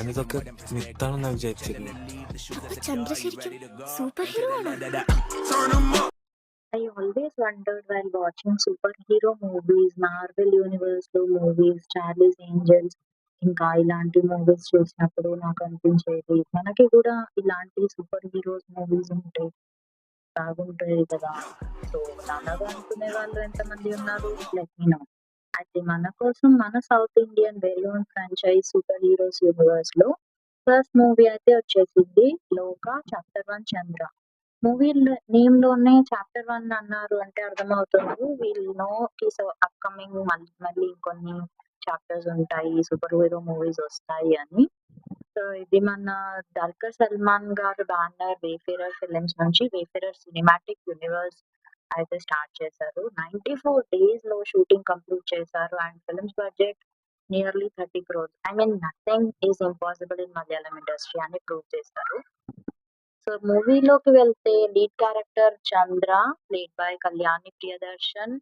అనిതൊക്കെ മിത്താണെന്നാ വിചാരിച്ചിരുന്നു. അപ്പൊ ചന്ദ്ര ശരിക്കും സൂപ്പർ ഹീറോ ആണോ? I always wondered while watching superhero movies, Marvel Universe లో మూవీస్, చార్లీస్ ఏంజల్స్ ఇంకా ఇలాంటి మూవీస్ చూసినప్పుడు నాకు అనిపించేది మనకి కూడా ఇలాంటి సూపర్ హీరోస్ మూవీస్ ఉంటే బాగుంటాయి కదా. సో అలాగా అనుకునే వాళ్ళు ఎంతమంది ఉన్నారు లెట్ మీ నో. అయితే మన కోసం మన south Indian well known franchise super heroes universe లో ఫస్ట్ మూవీ అయితే వచ్చేసింది లోక చాప్టర్ 1 చంద్ర. మూవీ నేమ్ లోనే చాప్టర్ 1 అన్నారు అంటే అర్థమవుతుంది వీల్ నో సో అప్కమింగ్ మళ్ళీ మళ్ళీ ఇంకొన్ని చాప్టర్స్ ఉంటాయి, సూపర్ హీరో మూవీస్ వస్తాయి అని. సో ఇది మన దల్కర్ సల్మాన్ గారు బ్యానర్ వేఫేరర్ ఫిలిమ్స్ నుంచి వేఫేరర్ సినిమాటిక్ యూనివర్స్ అయితే స్టార్ట్ చేశారు. 94 days లో షూటింగ్ కంప్లీట్ చేశారు and films budget nearly 30 crores. I mean nothing is impossible in Malayalam industry అని ప్రూవ్ చేశారు. సో మూవీలోకి వెళ్తే lead character Chandra played by Kalyani Priyadarshan,